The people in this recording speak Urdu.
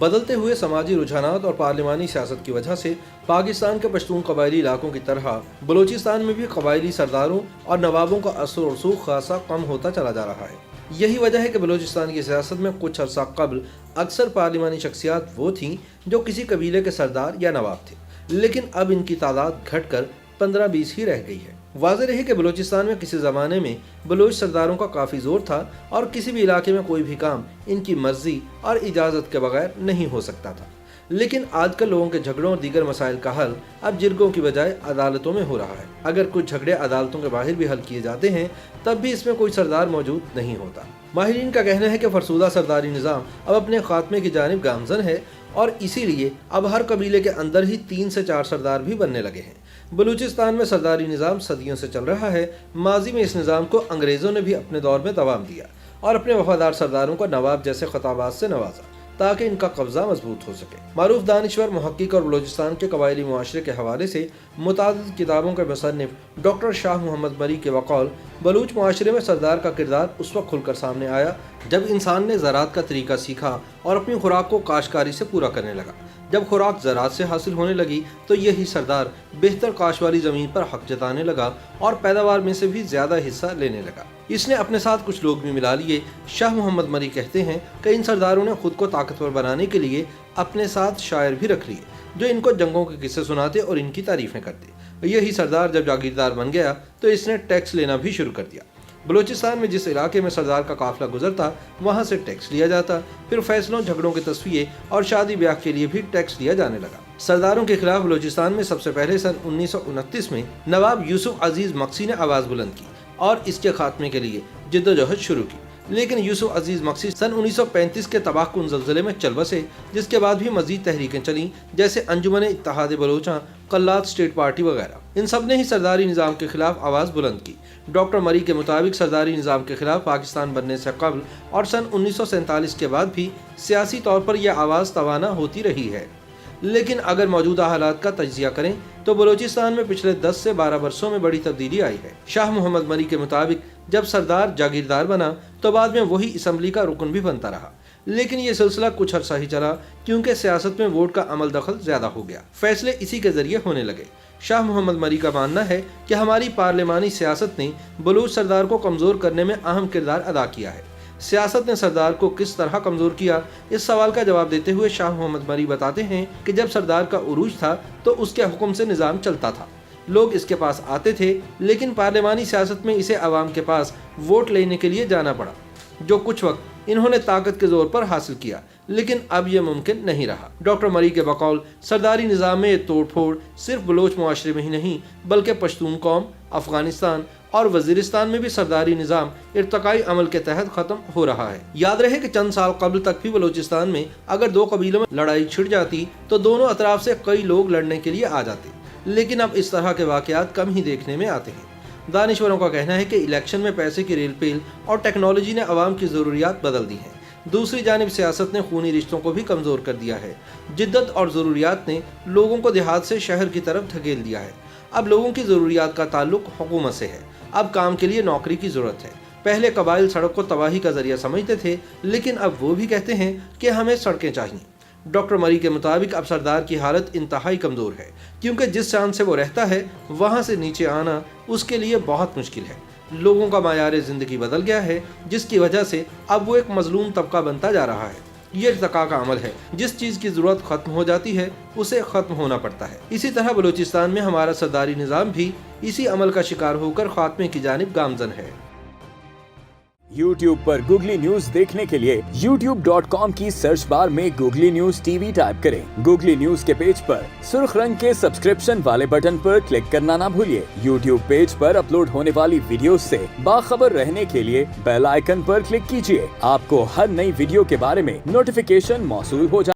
بدلتے ہوئے سماجی رجحانات اور پارلیمانی سیاست کی وجہ سے پاکستان کے پشتون قبائلی علاقوں کی طرح بلوچستان میں بھی قبائلی سرداروں اور نوابوں کا اثر و رسوخ خاصا کم ہوتا چلا جا رہا ہے۔ یہی وجہ ہے کہ بلوچستان کی سیاست میں کچھ عرصہ قبل اکثر پارلیمانی شخصیات وہ تھیں جو کسی قبیلے کے سردار یا نواب تھے، لیکن اب ان کی تعداد گھٹ کر 15-20 ہی رہ گئی ہے۔ واضح رہے کہ بلوچستان میں کسی زمانے میں بلوچ سرداروں کا کافی زور تھا اور کسی بھی علاقے میں کوئی بھی کام ان کی مرضی اور اجازت کے بغیر نہیں ہو سکتا تھا، لیکن آج کل لوگوں کے جھگڑوں اور دیگر مسائل کا حل اب جرگوں کی بجائے عدالتوں میں ہو رہا ہے۔ اگر کچھ جھگڑے عدالتوں کے باہر بھی حل کیے جاتے ہیں تب بھی اس میں کوئی سردار موجود نہیں ہوتا۔ ماہرین کا کہنا ہے کہ فرسودہ سرداری نظام اب اپنے خاتمے کی جانب گامزن ہے اور اسی لیے اب ہر قبیلے کے اندر ہی 3 سے 4 سردار بھی بننے لگے ہیں۔ بلوچستان میں سرداری نظام صدیوں سے چل رہا ہے۔ ماضی میں اس نظام کو انگریزوں نے بھی اپنے دور میں دوام دیا اور اپنے وفادار سرداروں کو نواب جیسے خطابات سے نوازا تاکہ ان کا قبضہ مضبوط ہو سکے۔ معروف دانشور، محقق اور بلوچستان کے قبائلی معاشرے کے حوالے سے متعدد کتابوں کے مصنف ڈاکٹر شاہ محمد مری کے بقول بلوچ معاشرے میں سردار کا کردار اس وقت کھل کر سامنے آیا جب انسان نے زراعت کا طریقہ سیکھا اور اپنی خوراک کو کاشتکاری سے پورا کرنے لگا۔ جب خوراک زراعت سے حاصل ہونے لگی تو یہی سردار بہتر کاشت والی زمین پر حق جتانے لگا اور پیداوار میں سے بھی زیادہ حصہ لینے لگا۔ اس نے اپنے ساتھ کچھ لوگ بھی ملا لیے۔ شاہ محمد مری کہتے ہیں کہ ان سرداروں نے خود کو طاقتور بنانے کے لیے اپنے ساتھ شاعر بھی رکھ لیے جو ان کو جنگوں کے قصے سناتے اور ان کی تعریفیں کرتے۔ یہی سردار جب جاگیردار بن گیا تو اس نے ٹیکس لینا بھی شروع کر دیا۔ بلوچستان میں جس علاقے میں سردار کا قافلہ گزرتا وہاں سے ٹیکس لیا جاتا، پھر فیصلوں، جھگڑوں کے تصفیے اور شادی بیاہ کے لیے بھی ٹیکس لیا جانے لگا۔ سرداروں کے خلاف بلوچستان میں سب سے پہلے سن 1929 میں نواب یوسف عزیز مقسی نے آواز بلند کی اور اس کے خاتمے کے لیے جدوجہد شروع کی، لیکن یوسف عزیز مقسی سن 1935 کے تباہ کن زلزلے میں چل بسے، جس کے بعد بھی مزید تحریکیں چلیں جیسے انجمن اتحاد بلوچاں، قلات اسٹیٹ پارٹی وغیرہ۔ ان سب نے ہی سرداری نظام کے خلاف آواز بلند کی۔ ڈاکٹر مری کے مطابق سرداری نظام کے خلاف پاکستان بننے سے قبل اور سن 1947 کے بعد بھی سیاسی طور پر یہ آواز توانا ہوتی رہی ہے، لیکن اگر موجودہ حالات کا تجزیہ کریں تو بلوچستان میں پچھلے 10 سے 12 برسوں میں بڑی تبدیلی آئی ہے۔ شاہ محمد مری کے مطابق جب سردار جاگیردار بنا تو بعد میں وہی اسمبلی کا رکن بھی بنتا رہا، لیکن یہ سلسلہ کچھ عرصہ ہی چلا کیونکہ سیاست میں ووٹ کا عمل دخل زیادہ ہو گیا، فیصلے اسی کے ذریعے ہونے لگے۔ شاہ محمد مری کا ماننا ہے کہ ہماری پارلیمانی سیاست نے بلوچ سردار کو کمزور کرنے میں اہم کردار ادا کیا ہے۔ سیاست نے سردار کو کس طرح کمزور کیا، اس سوال کا جواب دیتے ہوئے شاہ محمد مری بتاتے ہیں کہ جب سردار کا عروج تھا تو اس کے حکم سے نظام چلتا تھا، لوگ اس کے پاس آتے تھے، لیکن پارلیمانی سیاست میں اسے عوام کے پاس ووٹ لینے کے لیے جانا پڑا، جو کچھ وقت انہوں نے طاقت کے زور پر حاصل کیا، لیکن اب یہ ممکن نہیں رہا۔ ڈاکٹر مری کے بقول سرداری نظام میں یہ توڑ پھوڑ صرف بلوچ معاشرے میں ہی نہیں بلکہ پشتون قوم، افغانستان اور وزیرستان میں بھی سرداری نظام ارتقائی عمل کے تحت ختم ہو رہا ہے۔ یاد رہے کہ چند سال قبل تک بھی بلوچستان میں اگر 2 قبیلوں میں لڑائی چھڑ جاتی تو دونوں اطراف سے کئی لوگ لڑنے کے لیے آ جاتے، لیکن اب اس طرح کے واقعات کم ہی دیکھنے میں آتے ہیں۔ دانشوروں کا کہنا ہے کہ الیکشن میں پیسے کی ریل پیل اور ٹیکنالوجی نے عوام کی ضروریات بدل دی ہیں۔ دوسری جانب سیاست نے خونی رشتوں کو بھی کمزور کر دیا ہے۔ جدت اور ضروریات نے لوگوں کو دیہات سے شہر کی طرف دھکیل دیا ہے۔ اب لوگوں کی ضروریات کا تعلق حکومت سے ہے۔ اب کام کے لیے نوکری کی ضرورت ہے۔ پہلے قبائل سڑک کو تباہی کا ذریعہ سمجھتے تھے، لیکن اب وہ بھی کہتے ہیں کہ ہمیں سڑکیں چاہیے۔ ڈاکٹر مری کے مطابق اب سردار کی حالت انتہائی کمزور ہے کیونکہ جس چاند سے وہ رہتا ہے وہاں سے نیچے آنا اس کے لیے بہت مشکل ہے۔ لوگوں کا معیار زندگی بدل گیا ہے، جس کی وجہ سے اب وہ ایک مظلوم طبقہ بنتا جا رہا ہے۔ یہ ارتقاء کا عمل ہے، جس چیز کی ضرورت ختم ہو جاتی ہے اسے ختم ہونا پڑتا ہے۔ اسی طرح بلوچستان میں ہمارا سرداری نظام بھی اسی عمل کا شکار ہو کر خاتمے کی جانب گامزن ہے۔ YouTube پر گوگلی نیوز دیکھنے کے لیے youtube.com کی سرچ بار میں googly news T V type کریں۔ گوگلی نیوز کے پیج پر سرخ رنگ کے سبسکرپشن والے بٹن پر کلک کرنا نہ بھولیے۔ YouTube پیج پر اپلوڈ ہونے والی ویڈیوز سے باخبر رہنے کے لیے بیل آئیکن پر کلک کیجیے۔ آپ کو ہر نئی ویڈیو کے بارے میں نوٹیفیکیشن موصول ہو جائے۔